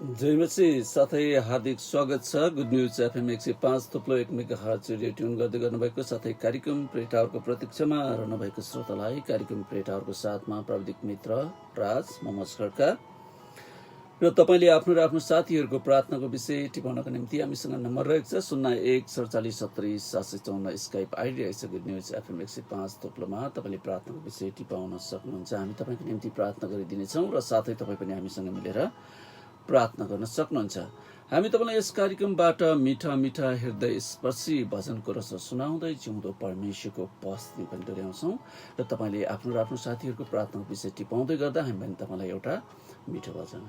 जयमसी साथै हार्दिक स्वागत छ। Good news FM 105.1 megahertz radio tune गर्दै गर्नुभएको साथै कार्यक्रम प्लेट आवरको प्रतीक्षामा रहनुभएको श्रोतालाई कार्यक्रम प्लेट आवरको साथमा प्राविधिक मित्र राज मोहम्मद खड्का र तपाईँले आफ्नो र आफ्नो साथीहरूको प्रार्थनाको विषय टिपाउनका निम्ति हामीसँग नम्बर रहेको छ 0147707754 स्काइप आइडी रहेछ गुड न्युज एफएम 105.मा तपाईँले प्रार्थनाको विषय टिपाउन सक्नुहुन्छ। हामी तपाईँको निम्ति प्रार्थना गरिदिनेछौँ र साथै तपाईँ पनि हामीसँग मिलेर प्रार्थना गर्न सक्नुहुन्छ। हामी तपाईँलाई यस कार्यक्रमबाट मिठा मिठा हृदय स्पर्शी भजनको रस सुनाउँदै जिउँदो परमेश्वरको उपस्थिति पनि डोर्याउँछौँ र तपाईँले आफ्नो र आफ्नो साथीहरूको प्रार्थनाको विषय टिपाउँदै गर्दा हामी पनि तपाईँलाई एउटा मिठो भजन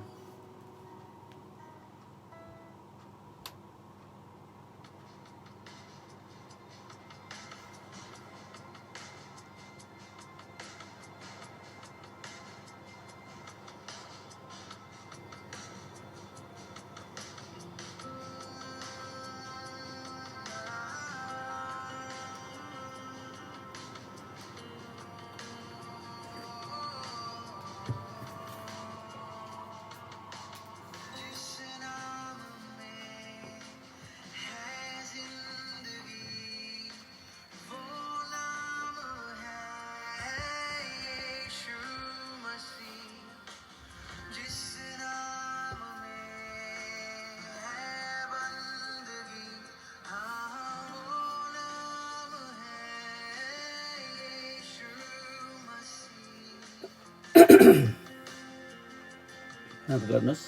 माफ गर्नुहोस्।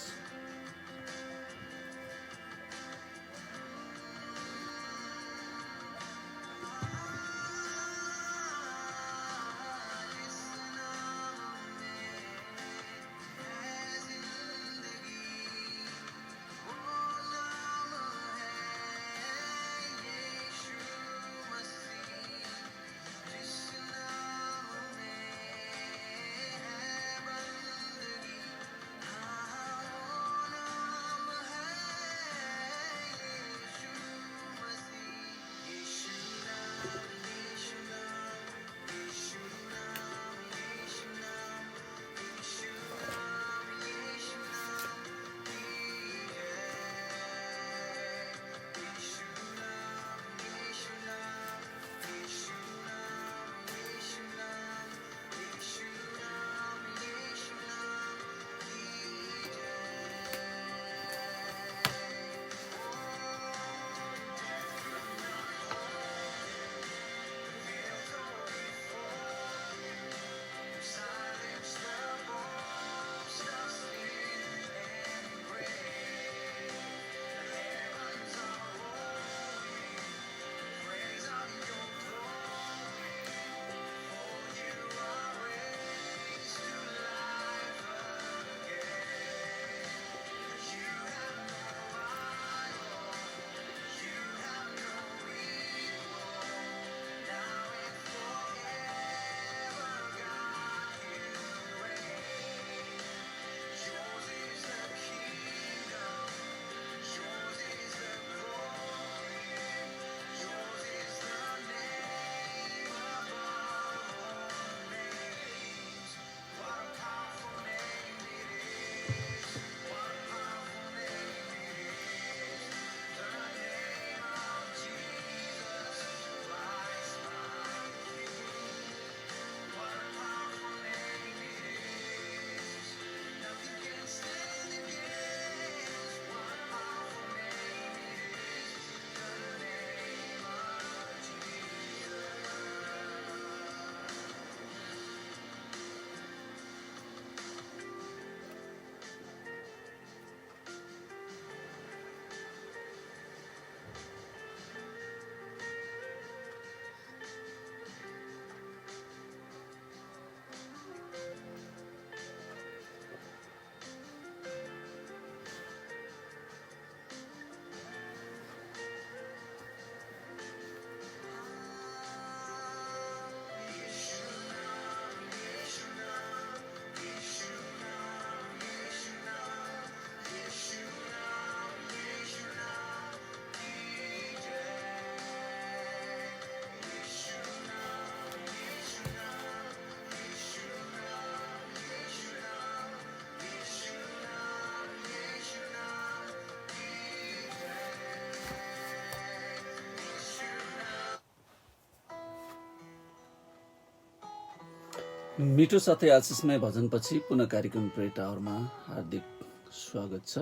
मिठो साथै आशिषमय भजनपछि पुनः कार्यक्रम प्रे टावरमा हार्दिक स्वागत छ।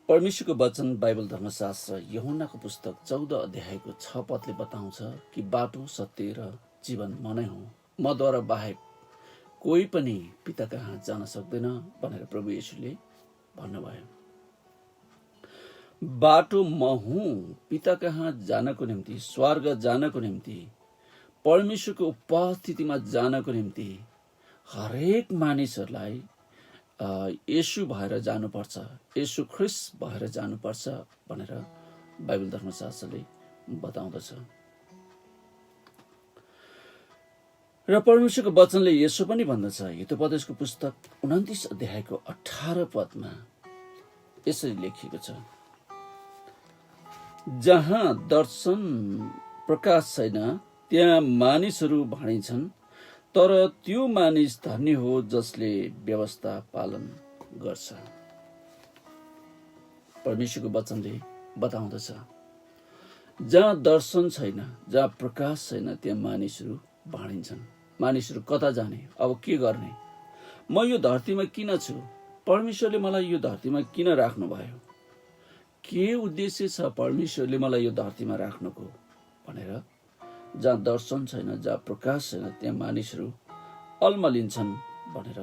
परमेश्वरको वचन बाइबल धर्मशास्त्र यूहन्नाको पुस्तक 14 अध्यायको 6 पदले बताउँछ कि बाटो, सत्य र जीवन म नै हुँ, मद्वारा बाहेक कोही पनि पिता कहाँ जान सक्दैन भनेर प्रभु येशूले भन्नुभयो। बाटो म हुँ, पिता कहाँ जानको निम्ति, स्वर्ग जानको निम्ति, परमेश्वरको उपस्थितिमा जानको निम्ति हरेक मानिसहरूलाई येशू भएर जानुपर्छ, येशू ख्रिस्ट भएर जानुपर्छ भनेर बाइबल धर्मशास्त्रले बताउँदछ। र परमेश्वरको वचनले यसो पनि भन्दछ। हितोपदेशको पुस्तक 29 अध्यायको 18 पदमा यसरी लेखिएको छ, जहाँ दर्शन प्रकाश छैन त्यहाँ मानिसहरू भाँडिन्छन्, तर त्यो मानिस धन्य हो जसले व्यवस्था पालन गर्छ। परमेश्वरको वचनले बताउँदछ, जहाँ दर्शन छैन, जहाँ प्रकाश छैन त्यहाँ मानिसहरू भाँडिन्छन्। मानिसहरू कता जाने, अब के गर्ने, म यो धरतीमा किन छु, परमेश्वरले मलाई यो धरतीमा किन राख्नुभयो, के उद्देश्य छ परमेश्वरले मलाई यो धरतीमा राख्नुको भनेर जहाँ दर्शन छैन, जहाँ प्रकाश छैन त्यहाँ मानिसहरू अल्मलिन्छन् भनेर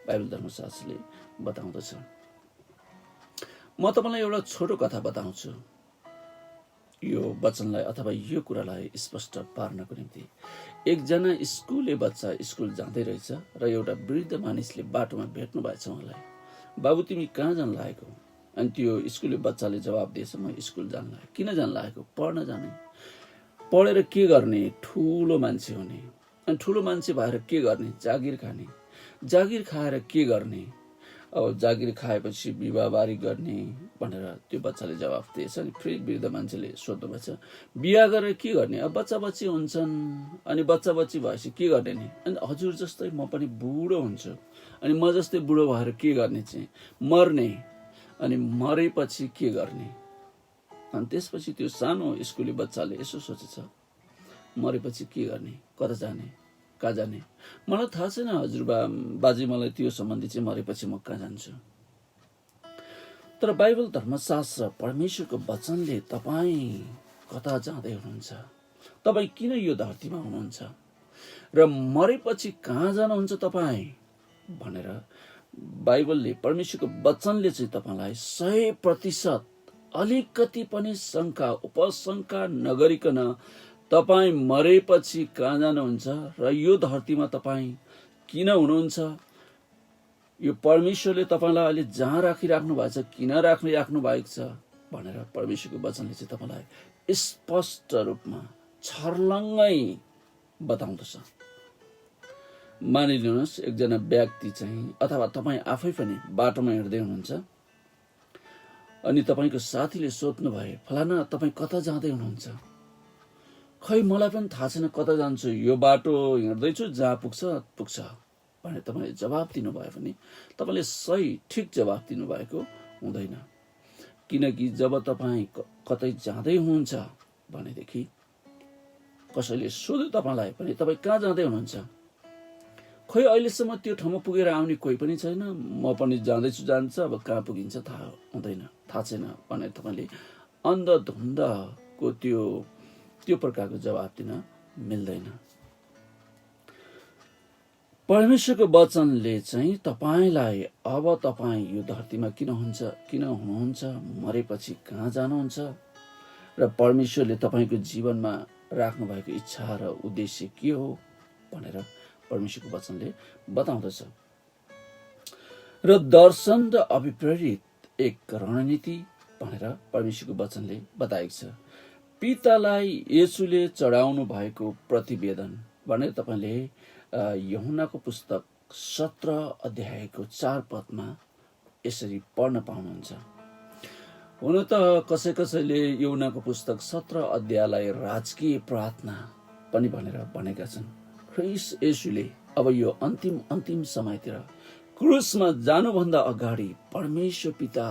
बाइबल धर्मशास्त्रले बताउँदछ। म तपाईँलाई एउटा छोटो कथा बताउँछु यो वचनलाई अथवा यो कुरालाई स्पष्ट पार्नको निम्ति। एकजना स्कुले बच्चा स्कुल जाँदै रहेछ र एउटा वृद्ध मानिसले बाटोमा भेट्नु भएछ उहाँलाई, बाबु तिमी कहाँ जान लागेको? अनि त्यो स्कुले बच्चाले जवाब दिएछ, म स्कुल जान लागेको। किन जान लागेको? पढ्न जाने। पढेर के गर्ने? ठुलो मान्छे हुने। अनि ठुलो मान्छे भएर के गर्ने? जागिर खाने। जागिर खाएर के गर्ने? अब जागिर खाएपछि विवाहबारी गर्ने भनेर त्यो बच्चाले जवाफ दिएछ। अनि फेरि वृद्ध मान्छेले सोध्नु भएछ, बिहा गरेर के गर्ने? अब बच्चा बच्ची हुन्छन्, अनि बच्चा बच्ची भएपछि के गर्ने नि? अनि हजुर जस्तै म पनि बुढो हुन्छु, अनि म जस्तै बुढो भएर के गर्ने चाहिँ? मर्ने। अनि मरेपछि के गर्ने? अनि त्यसपछि त्यो सानो स्कुले बच्चाले यसो सोचेछ, मरेपछि के गर्ने, कता जाने, कहाँ जाने? मलाई थाहा छैन हजुरबा बाजे, मलाई त्यो सम्बन्धी चाहिँ मरेपछि म कहाँ जान्छु। तर बाइबल धर्मशास्त्र परमेश्वरको वचनले तपाईँ कता जाँदै हुनुहुन्छ, तपाईँ किन यो धरतीमा हुनुहुन्छ र मरेपछि कहाँ जानुहुन्छ तपाईँ भनेर बाइबलले, परमेश्वरको वचनले चाहिँ तपाईँलाई 100% अलिकति पनि शङ्का उपशङ्का नगरिकन तपाईँ मरेपछि कहाँ जानुहुन्छ र यो धरतीमा तपाईँ किन हुनुहुन्छ, यो परमेश्वरले तपाईँलाई अहिले जहाँ राखिराख्नु भएको छ किन राख्नु भएको छ भनेर परमेश्वरको वचनले चाहिँ तपाईँलाई स्पष्ट रूपमा छर्लङ्गै बताउँदछ। मानिलिनुहोस् एकजना व्यक्ति चाहिँ अथवा तपाईँ आफै पनि बाटोमा हिँड्दै हुनुहुन्छ, अनि तपाईँको साथीले सोध्नु भयो, फलाना तपाईँ कता जाँदै हुनुहुन्छ? खै मलाई पनि थाहा छैन कता जान्छु, यो बाटो हिँड्दैछु, जहाँ पुग्छ पुग्छ भनेर तपाईँले जवाब दिनुभयो भने तपाईँले सही ठिक जवाब दिनुभएको हुँदैन। किनकि जब तपाईँ कतै जाँदै हुनुहुन्छ भनेदेखि कसैले सोध्यो तपाईँलाई पनि तपाईँ कहाँ जाँदै हुनुहुन्छ, खै अहिलेसम्म त्यो ठाउँमा पुगेर आउने कोही पनि छैन, म पनि जाँदैछु, जान्छ, अब कहाँ पुगिन्छ थाहा हुँदैन, थाहा छैन भनेर तपाईँले अन्धधुन्धको त्यो प्रकारको जवाब दिन मिल्दैन। परमेश्वरको वचनले चाहिँ तपाईँलाई अब तपाईँ यो धरतीमा किन हुनुहुन्छ, मरेपछि कहाँ जानुहुन्छ र परमेश्वरले तपाईँको जीवनमा राख्नु भएको इच्छा र उद्देश्य के हो भनेर परमेश्वरको वचनले बताउँदछ। र दर्शन र अभिप्रेरित एक रणनीति भनेर परमेश्वरको वचनले बताएको छ। पितालाई येशूले चढाउनु भएको प्रतिवेदन भनेर तपाईँले यूहन्नाको पुस्तक 17 अध्यायको 4 पदमा यसरी पढ्न पाउनुहुन्छ। हुन त कसैले यूहन्नाको पुस्तक 17 अध्यायलाई राजकीय प्रार्थना पनि भनेर भनेका छन्। ख्रीष्ट येशूले अब यो अन्तिम समयतिर क्रुसमा जानुभन्दा अगाडि परमेश्वर पिता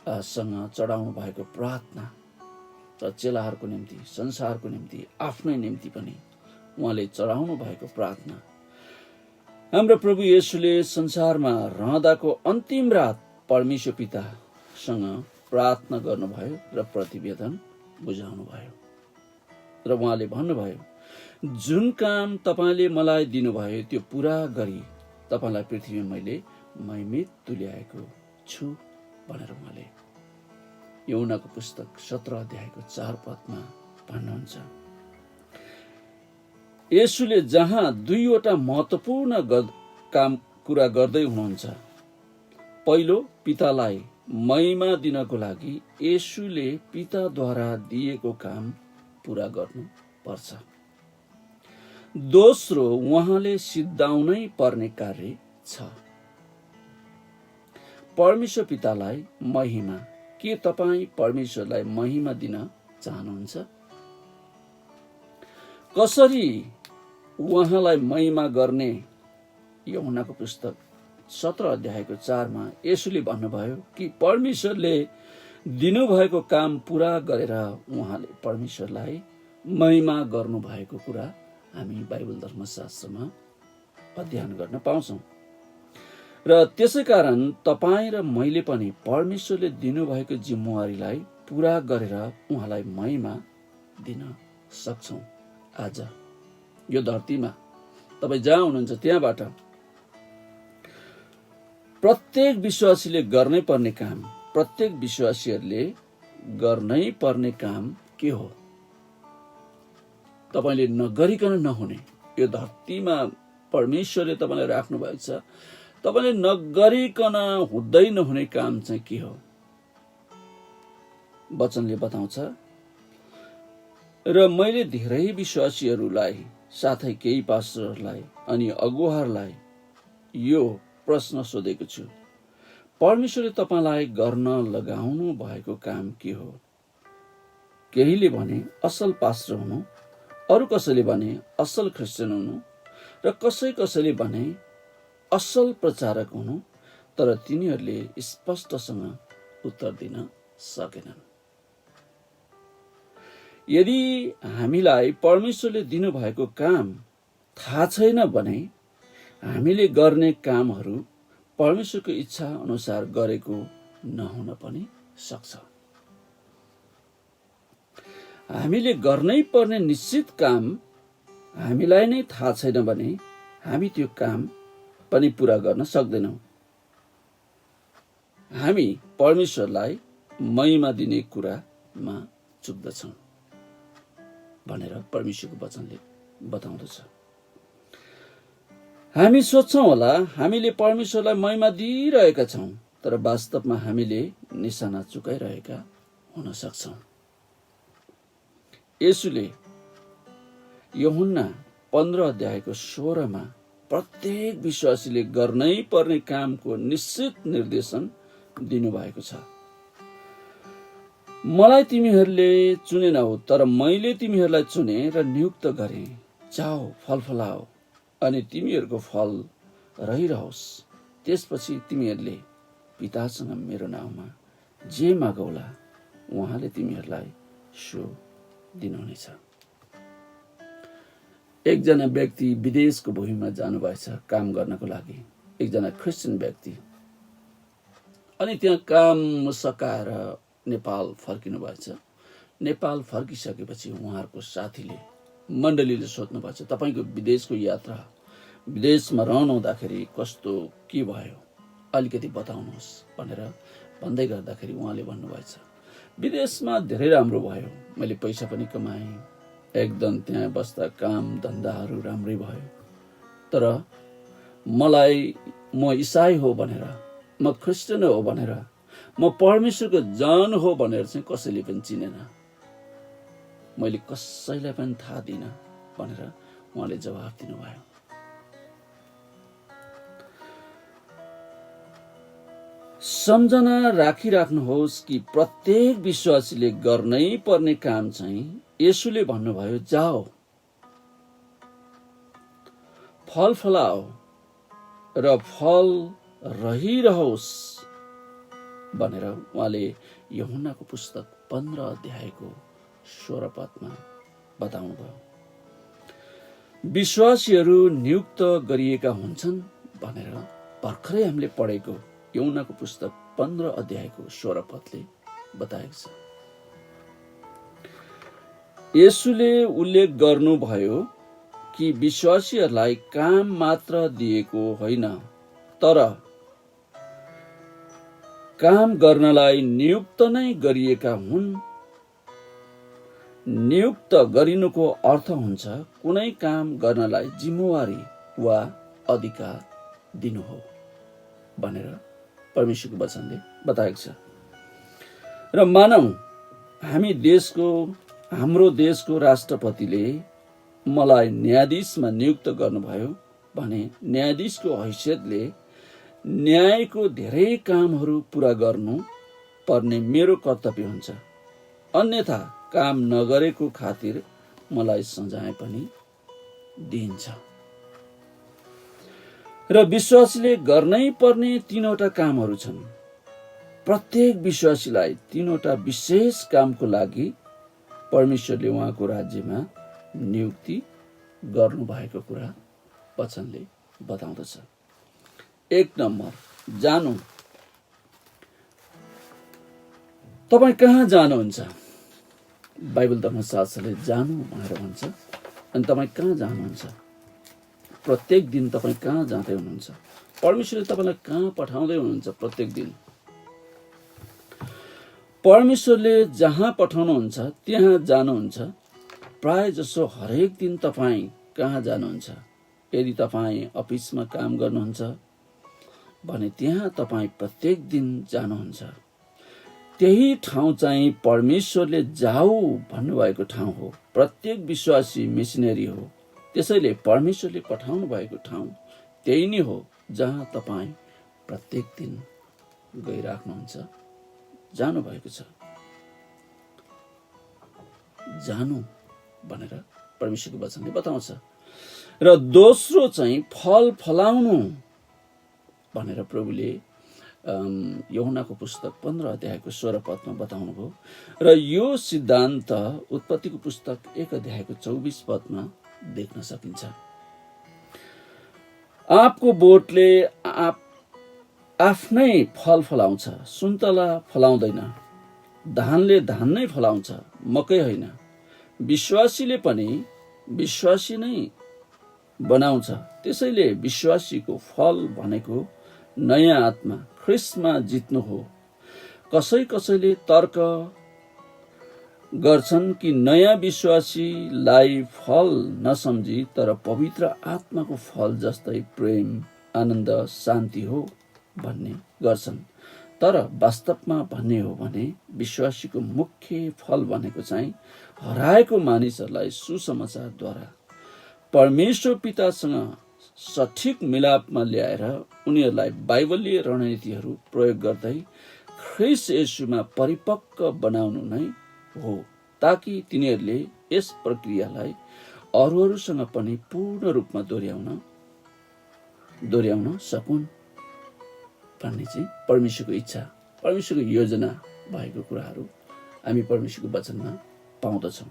सँग चढाउनु भएको प्रार्थना र चेलाहरूको निम्ति, संसारको निम्ति, आफ्नै निम्ति पनि उहाँले चढाउनु भएको प्रार्थना। हाम्रो प्रभु येशूले संसारमा रहँदाको अन्तिम रात परमेश्वर पितासँग प्रार्थना गर्नुभयो र प्रतिवेदन बुझाउनु भयो र उहाँले भन्नुभयो, जुन काम तपाईले मलाई दिनुभयो त्यो पूरा गरी तपाईलाई पृथ्वीमा मैले महिमित तुल्याएको छु भनेर उहाँले यूहन्नाको पुस्तक 17 अध्यायको 4 पदमा भन्नुहुन्छ। येशूले जहाँ दुईवटा महत्त्वपूर्ण कुरा गर्दै हुनुहुन्छ। पहिलो, पितालाई महिमा दिनको लागि येशूले पिताद्वारा दिएको काम पूरा गर्नु पर्छ। दोस्रो, उहाँले सिद्धाउनै पर्ने कार्य छ। परमेश्वर पितालाई महिमा। के तपाईँ परमेश्वरलाई महिमा दिन चाहनुहुन्छ? कसरी उहाँलाई महिमा गर्ने? यूहन्नाको पुस्तक 17 अध्यायको 4 मा येशूले भन्नुभयो कि परमेश्वरले दिनुभएको काम पूरा गरेर उहाँले परमेश्वरलाई महिमा गर्नु भएको कुरा हामी बाइबल धर्मशास्त्रमा अध्ययन गर्न पाउँछौँ। र त्यसै कारण तपाईँ र मैले पनि परमेश्वरले दिनुभएको जिम्मेवारीलाई पूरा गरेर उहाँलाई महिमा दिन सक्छौँ। आज यो धरतीमा तपाईँ जहाँ हुनुहुन्छ त्यहाँबाट प्रत्येक विश्वासीले गर्नै पर्ने काम, प्रत्येक विश्वासीहरूले गर्नै पर्ने काम के हो? तपाईले नगरिकन नहुने, यो धरतीमा परमेश्वरले तपाईलाई राख्नु भएको छ, तपाईले नगरिकन हुँदै नहुने काम चाहिँ के हो? वचनले बताउँछ। र मैले धेरै विश्वासीहरूलाई, साथै केही पास्टरहरूलाई अनि अगुवाहरूलाई यो प्रश्न सोधेको छु, परमेश्वरले तपाईलाई गर्न लगाउनु भएको काम के हो? केहीले भने असल पास्टर हुनु, अरू कसैले भने असल क्रिस्चियन हुनु र कसैले भने असल प्रचारक हुनु, तर तिनीहरूले स्पष्टसँग उत्तर दिन सकेनन्। यदि हामीलाई परमेश्वरले दिनुभएको काम थाहा छैन भने हामीले गर्ने कामहरू परमेश्वरको इच्छा अनुसार गरेको नहुन पनि सक्छ। हामीले गर्नै पर्ने निश्चित काम हामीलाई नै थाहा छैन भने हामी त्यो काम पनि पूरा गर्न सक्दैनौँ। हामी परमेश्वरलाई महिमा दिने कुरामा चुक्दछौँ भनेर परमेश्वरको वचनले बताउँदछ। हामी सोच्छौँ होला हामीले परमेश्वरलाई महिमा दिइरहेका छौँ, तर वास्तवमा हामीले निशाना चुकाइरहेका हुन सक्छौँ। येशूले यूहन्ना 15 अध्यायको 16 मा प्रत्येक विश्वासीले गर्नै पर्ने कामको निश्चित निर्देशन दिनुभएको छ। मलाई तिमीहरूले चुनेनौ, तर मैले तिमीहरूलाई चुने र नियुक्त गरे। जाओ, फल फलाओ अनि तिमीहरूको फल रहिरहोस्। त्यसपछि तिमीहरूले पितासँग मेरो नाउँमा जे मागौला उहाँले तिमीहरूलाई सो दिनुहुनेछ। एकजना व्यक्ति विदेशको भूमिमा जानुभएछ काम गर्नको लागि, एकजना क्रिस्चियन व्यक्ति, अनि त्यहाँ काम सकाएर नेपाल फर्किनु भएछ। नेपाल फर्किसकेपछि उहाँहरूको साथीले, मण्डलीले सोध्नु भएछ, तपाईँको विदेशको यात्रा, विदेशमा रहनुहुँदाखेरि कस्तो के भयो, अलिकति बताउनुहोस् भनेर भन्दै गर्दाखेरि उहाँले भन्नुभएछ, विदेशमा धेरै राम्रो भयो, मैले पैसा पनि कमाएँ, एकदम त्यहाँ बस्दा काम धन्दाहरू राम्रै भयो, तर मलाई म इसाई हो भनेर, म क्रिस्चियन हो भनेर, म परमेश्वरको जन हो भनेर चाहिँ कसैले पनि चिनेन, मैले कसैलाई पनि थाहा दिइन भनेर उहाँले जवाफ दिनुभयो। सम्झना राखिराख्नुहोस् कि प्रत्येक विश्वासीले गर्नै पर्ने काम चाहिँ येशूले भन्नुभयो, जाओ फल फलाओ र फल रहिरहोस् भनेर उहाँले यूहन्नाको पुस्तक 15 अध्यायको 16 पदमा बताउनुभयो। विश्वासीहरू नियुक्त गरिएका हुन्छन् भनेर भर्खरै हामीले पढेको यूहन्नाको पुस्तक 15 अध्यायको 16 पदले बताएको छ। येशूले उल्लेख गर्नुभयो कि विश्वासीहरूलाई काम मात्र दिएको होइन, तर काम गर्नलाई नियुक्त नै गरिएका हुन्। नियुक्त गरिनुको अर्थ हुन्छ कुनै काम गर्नलाई जिम्मेवारी वा अधिकार दिनु हो भनेर परमेश्वरको वचनले बताएको छ। र मानौ हाम्रो देशको राष्ट्रपतिले मलाई न्यायाधीशमा नियुक्त गर्नुभयो भने न्यायाधीशको हैसियतले न्यायको धेरै कामहरू पूरा गर्नु पर्ने मेरो कर्तव्य हुन्छ। अन्यथा काम नगरेको खातिर मलाई सजाय पनि दिइन्छ। र विश्वासीले गर्नै पर्ने 3वटा कामहरू छन्। प्रत्येक विश्वासीलाई 3वटा विशेष कामको लागि परमेश्वरले उहाँको राज्यमा नियुक्ति गर्नु भएको कुरा वचनले बताउँदछ। 1 नम्बर, जानु। तपाईँ कहाँ जानुहुन्छ? बाइबल धर्मशास्त्रले जानु भनेर भन्छ। अनि तपाईँ कहाँ जानुहुन्छ? प्रत्येक दिन तपाईँ कहाँ जाँदै हुनुहुन्छ? परमेश्वरले तपाईँलाई कहाँ पठाउँदै हुनुहुन्छ? प्रत्येक दिन परमेश्वरले जहाँ पठाउनुहुन्छ त्यहाँ जानुहुन्छ। प्राय जसो हरेक दिन तपाईँ कहाँ जानुहुन्छ? यदि तपाईँ अफिसमा काम गर्नुहुन्छ भने त्यहाँ तपाईँ प्रत्येक दिन जानुहुन्छ। त्यही ठाउँ चाहिँ परमेश्वरले जाऊ भन्नुभएको ठाउँ हो। प्रत्येक विश्वासी मिसनरी हो। त्यसैले परमेश्वरले पठाउनु भएको ठाउँ त्यही नै हो जहाँ तपाईँ प्रत्येक दिन गइराख्नुहुन्छ, जानु भएको छ। जानु भनेर परमेश्वरको वचनले बताउँछ। र दोस्रो चाहिँ फल फलाउनु भनेर प्रभुले यूहन्नाको पुस्तक 15 अध्यायको 16 पदमा बताउनुभयो। र यो सिद्धान्त उत्पत्तिको पुस्तक 1 अध्यायको 24 पदमा देख्न सकिन्छ। आँपको बोटले आफ्नै फल फलाउँछ, सुन्तला फलाउँदैन। धानले धान नै फलाउँछ, मकै होइन। विश्वासीले पनि विश्वासी नै बनाउँछ। त्यसैले विश्वासीको फल भनेको नयाँ आत्मा ख्रिस्टमा जित्नु हो। कसैले तर्क गर्छन् कि नयाँ विश्वासीलाई फल नसम्झी तर पवित्र आत्माको फल जस्तै प्रेम, आनन्द, शान्ति हो भन्ने गर्छन्। तर वास्तवमा भन्ने हो भने विश्वासीको मुख्य फल भनेको चाहिँ हराएको मानिसहरूलाई सुसमाचारद्वारा परमेश्वर पितासँग सठिक मिलापमा ल्याएर उनीहरूलाई बाइबलीय रणनीतिहरू प्रयोग गर्दै ख्रिस्ट येशूमा परिपक्व बनाउनु नै हो, ताकि तिनीहरूले यस प्रक्रियालाई अरूहरूसँग पनि पूर्ण रूपमा दोहोर्याउन सकुन् भन्ने चाहिँ परमेश्वरको इच्छा, परमेश्वरको योजना भएको कुराहरू हामी परमेश्वरको वचनमा पाउँदछौँ।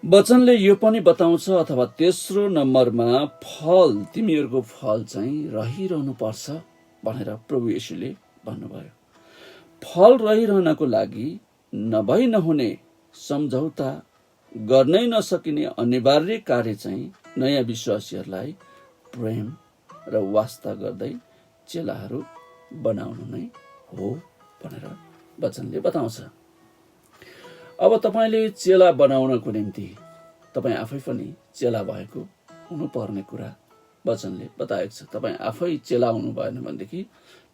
वचनले यो पनि बताउँछ, अथवा तेस्रो नम्बरमा फल, तिमीहरूको फल चाहिँ रहिरहनु पर्छ भनेर प्रभु येशूले भन्नुभयो। फल रहिरहनको लागि नभई नहुने, सम्झौता गर्नै नसकिने अनिवार्य कार्य चाहिँ नयाँ विश्वासीहरूलाई प्रेम र वास्ता गर्दै चेलाहरू बनाउनु नै हो भनेर वचनले बताउँछ। अब तपाईँले चेला बनाउनको निम्ति तपाईँ आफै पनि चेला भएको हुनुपर्ने कुरा वचनले बताएको छ। तपाईँ आफै चेला हुनु भएन भनेदेखि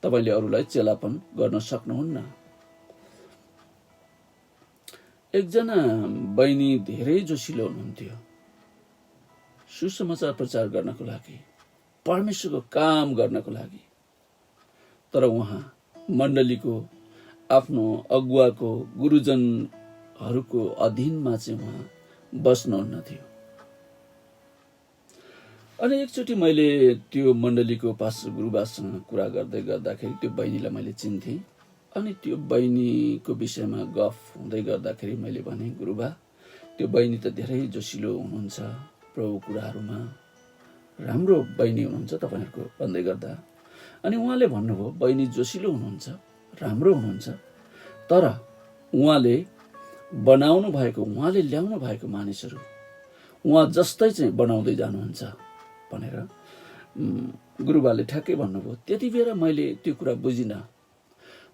तपाईँले अरूलाई चेलापन गर्न सक्नुहुन्न। एकजना बहिनी धेरै जोसिलो हुनुहुन्थ्यो सुसमाचार प्रचार गर्नको लागि, परमेश्वरको काम गर्नको लागि। तर उहाँ मण्डलीको, आफ्नो अगुवाको, गुरुजनहरूको अधीनमा चाहिँ उहाँ बस्नुहुन्न थियो। अनि एकचोटि मैले त्यो मण्डलीको पास्टर गुरुबासँग कुरा गर्दै गर्दाखेरि त्यो बहिनीलाई मैले चिन्थेँ। अनि त्यो बहिनीको विषयमा गफ हुँदै गर्दाखेरि मैले भने, गुरुबा त्यो बहिनी त धेरै जोसिलो हुनुहुन्छ प्रभु कुराहरूमा, राम्रो बहिनी हुनुहुन्छ तपाईँहरूको भन्दै गर्दा, अनि उहाँले भन्नुभयो बहिनी जोसिलो हुनुहुन्छ, राम्रो हुनुहुन्छ, तर उहाँले बनाउनु भएको, उहाँले ल्याउनु भएको मानिसहरू उहाँ जस्तै चाहिँ बनाउँदै जानुहुन्छ भनेर गुरुबाले ठ्याक्कै भन्नुभयो। त्यति बेला मैले त्यो कुरा बुझिनँ,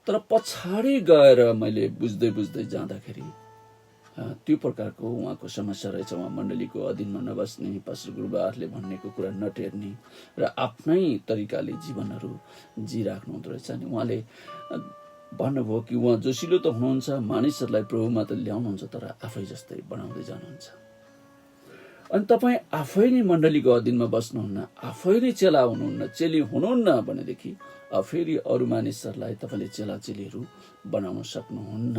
तर पछाडि गएर मैले बुझ्दै बुझ्दै जाँदाखेरि त्यो प्रकारको उहाँको समस्या रहेछ। उहाँ मण्डलीको अधीनमा नबस्ने, पास्टर गुरुबाहरूले भनेको कुरा नटेर्ने र आफ्नै तरिकाले जीवनहरू जिराख्नु हुँदो रहेछ। अनि उहाँले भन्नुभयो कि उहाँ जोसिलो त हुनुहुन्छ, मानिसहरूलाई प्रभुमा त ल्याउनुहुन्छ, तर आफै जस्तै बनाउँदै जानुहुन्छ। अनि तपाईँ आफै नै मण्डलीको अधीनमा बस्नुहुन्न, आफै नै चेला हुनुहुन्न, चेली हुनुहुन्न भनेदेखि फेरि अरू मानिसहरूलाई तपाईँले चेला चेलीहरू बनाउन सक्नुहुन्न।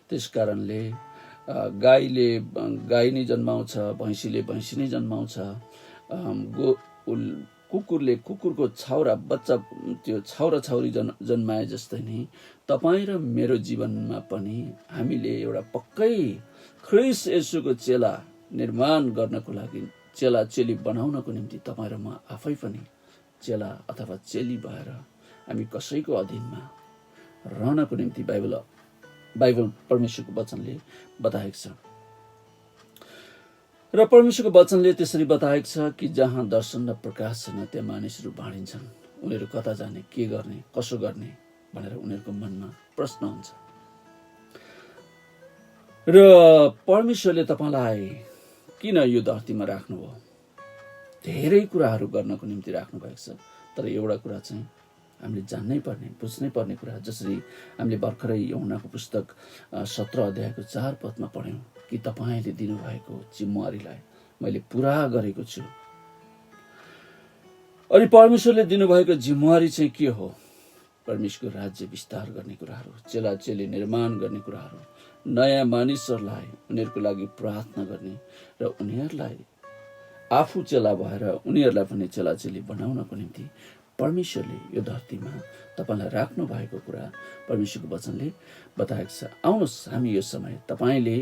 त्यस कारणले गाईले गाई नै जन्माउँछ, भैँसीले भैँसी नै जन्माउँछ, कुकुरले कुकुरको छाउरा बच्चा, त्यो छाउरा छाउरी जन्माए जस्तै नै तपाईँ र मेरो जीवनमा पनि हामीले एउटा पक्कै ख्रीष्ट येशूको चेला निर्माण गर्नको लागि, चेला चेली बनाउनको निम्ति तपाईँ र म आफै पनि चेला अथवा चेली भएर हामी कसैको अधीनमा रहनको निम्ति बाइबल परमेश्वरको वचनले बताएको छ। र परमेश्वरको वचनले त्यसरी बताएको छ कि जहाँ दर्शन र प्रकाश छैन त्यहाँ मानिसहरू भाँडिन्छन्। उनीहरू कता जाने, के गर्ने, कसो गर्ने भनेर उनीहरूको मनमा प्रश्न हुन्छ। र परमेश्वरले तपाईँलाई किन यो धरतीमा राख्नुभयो? धेरै कुराहरू गर्नको निम्ति राख्नु भएको छ, तर एउटा कुरा चाहिँ हामीले जान्नै पर्ने, बुझ्नै पर्ने कुरा, जसरी हामीले भर्खरै यूहन्नाको पुस्तक 17 अध्यायको 4 पदमा पढ्यौं कि तपाईँले दिनुभएको जिम्मेवारीलाई मैले पूरा गरेको छु। अनि परमेश्वरले दिनुभएको जिम्मेवारी चाहिँ के हो? परमेश्वरको राज्य विस्तार गर्ने कुराहरू, चेला चेली निर्माण गर्ने कुराहरू, नयाँ मानिसहरूलाई उनीहरूको लागि प्रार्थना गर्ने र उनीहरूलाई आफू चेला भएर उनीहरूलाई पनि चेला चेली बनाउनको निम्ति परमेश्वरले यो धरतीमा तपाईँलाई राख्नु भएको कुरा परमेश्वरको वचनले बताएको छ। आउनुहोस् हामी यो समय तपाईँले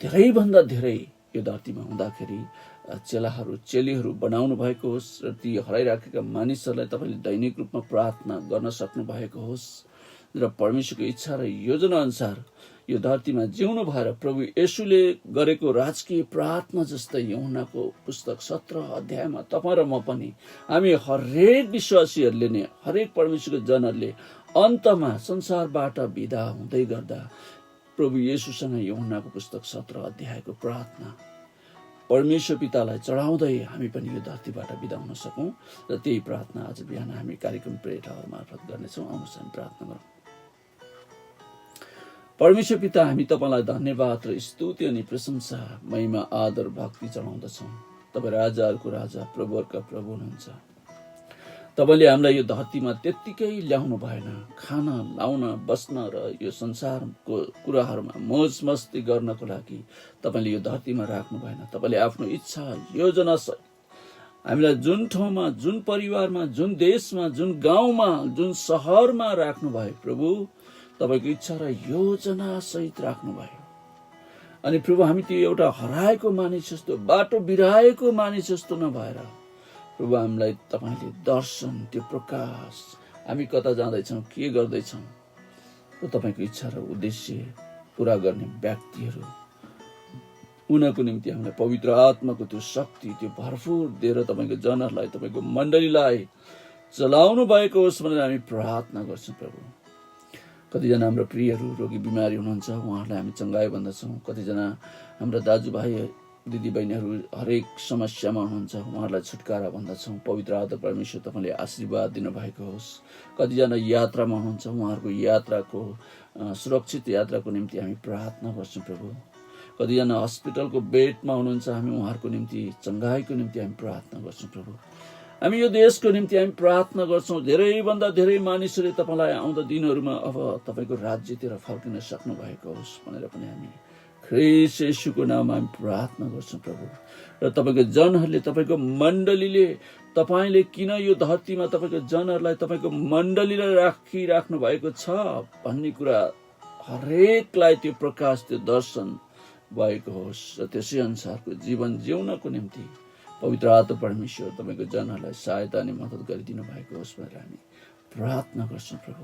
धेरैभन्दा धेरै यो धरतीमा हुँदाखेरि चेलाहरू चेलीहरू बनाउनु भएको होस् र ती हराइराखेका मानिसहरूलाई तपाईँले दैनिक रूपमा प्रार्थना गर्न सक्नु भएको होस् र परमेश्वरको इच्छा र योजना अनुसार यो धरतीमा जिउनु भएर प्रभु येशूले गरेको राजकीय प्रार्थना जस्तै यूहन्नाको पुस्तक 17 अध्यायमा तपाईँ र म पनि, हामी हरेक विश्वासीहरूले नै, हरेक परमेश्वरको जनहरूले अन्तमा संसारबाट बिदा हुँदै गर्दा प्रभु येशूसँग यूहन्नाको पुस्तक 17 अध्यायको प्रार्थना परमेश्वर पितालाई चढाउँदै हामी पनि यो धरतीबाट बिदा हुन सकौं। र त्यही प्रार्थना आज बिहान हामी कार्यक्रम प्रेयर टावर मार्फत गर्नेछौँ। आउनुहोस् हामी प्रार्थना गरौँ। परमेश्वर पिता, हामी तपाईलाई धन्यवाद र स्तुति अनि प्रशंसा, महिमा, आदर, भक्ति चढाउँदछौँ। तपाईँ राजाहरूको राजा, प्रभुहरूका प्रभु हुनुहुन्छ। तपाईले हामीलाई यो धरतीमा त्यत्तिकै ल्याउनु भएन। खान, लाउन, बस्न र यो संसारको कुराहरूमा मोज मस्ती गर्नको लागि तपाईले यो धरतीमा राख्नु भएन। तपाईले आफ्नो इच्छा योजना हामीलाई जुन ठाउँमा, जुन परिवारमा, जुन देशमा, जुन गाउँमा, जुन शहरमा राख्नु भयो प्रभु, तपाईको इच्छा र योजना सहित राख्नु भयो। अनि प्रभु, हामी त्यो एउटा हराएको मानिस जस्तो, बाटो बिराएको मानिस जस्तो नभएर प्रभु हामीलाई तपाईले दर्शन, त्यो प्रकाश, हामी कता जाँदैछौँ, के गर्दैछौँ र तपाईको इच्छा र उद्देश्य पूरा गर्ने व्यक्तिहरू उनको निम्ति हामीलाई पवित्र आत्माको त्यो शक्ति, त्यो भरपुर दिएर तपाईको जनहरूलाई, तपाईको मण्डलीलाई चलाउनु भएको होस् भनेर हामी प्रार्थना गर्छौँ प्रभु। कतिजना हाम्रो प्रियहरू रोगी बिमारी हुनुहुन्छ, उहाँहरूलाई हामी चङ्गाई भन्दछौँ। कतिजना हाम्रा दाजुभाइ दिदीबहिनीहरू हरेक समस्यामा हुनुहुन्छ, उहाँहरूलाई छुटकारा भन्दछौँ। पवित्र आत्मा परमेश्वर तपाईँले आशीर्वाद दिनुभएको होस्। कतिजना यात्रामा हुनुहुन्छ, उहाँहरूको यात्राको सुरक्षित यात्राको निम्ति हामी प्रार्थना गर्छौँ प्रभु। कतिजना हस्पिटलको बेडमा हुनुहुन्छ, हामी उहाँहरूको निम्ति चङ्गाईको निम्ति हामी प्रार्थना गर्छौँ प्रभु। हामी यो देशको निम्ति हामी प्रार्थना गर्छौँ। धेरैभन्दा धेरै मानिसहरूले तपाईँलाई आउँदा दिनहरूमा अब तपाईँको राज्यतिर फर्किन सक्नु भएको होस् भनेर पनि हामी ख्रीष्ट येशूको नाममा हामी प्रार्थना गर्छौँ प्रभु। र तपाईँको जनहरूले, तपाईँको मण्डलीले, तपाईँले किन यो धरतीमा तपाईँको जनहरूलाई, तपाईँको मण्डलीलाई राखिराख्नु भएको छ भन्ने कुरा हरेकलाई त्यो प्रकाश, त्यो दर्शन भएको होस् र त्यसै अनुसारको जीवन जिउनको निम्ति पवित्र आत्मा परमेश्वर तपाईँको जनहरूलाई सहायता अनि मद्दत गरिदिनु भएको होस् भनेर हामी प्रार्थना गर्छौँ प्रभु।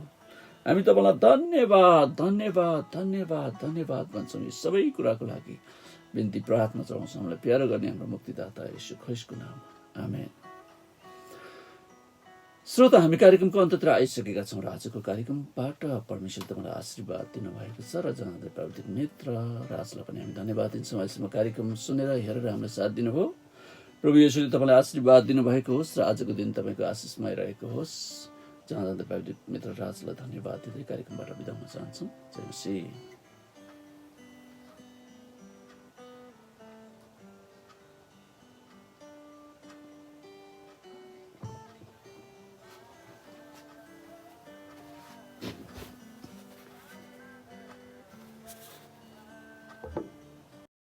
हामी तपाईँलाई धन्यवाद धन्यवाद धन्यवाद धन्यवाद भन्छौँ यो सबै कुराको लागि। बिन्ती प्रार्थना चढाउँछौँ हामीलाई प्यारो गर्ने हाम्रो मुक्तिदाता येशू ख्रीष्टको नाम, आमेन। श्रोता, हामी कार्यक्रमको अन्ततिर आइसकेका छौँ र आजको कार्यक्रमबाट परमेश्वर तपाईँलाई आशीर्वाद दिनुभएको छ र जनादै प्राविधिक मित्र राजलाई पनि हामी धन्यवाद दिन्छौँ। अहिलेसम्म कार्यक्रम सुनेर हेरेर हामीलाई साथ दिनुभयो। प्रभु येशूले तपाईँलाई आशीर्वाद दिनुभएको होस् र आजको दिन तपाईँको आशिषमय रहेको होस्। जनादै प्राविधिक मित्र राजलाई धन्यवाद दिँदै कार्यक्रमबाट बिदा हुन चाहन्छौँ। जय मसीह।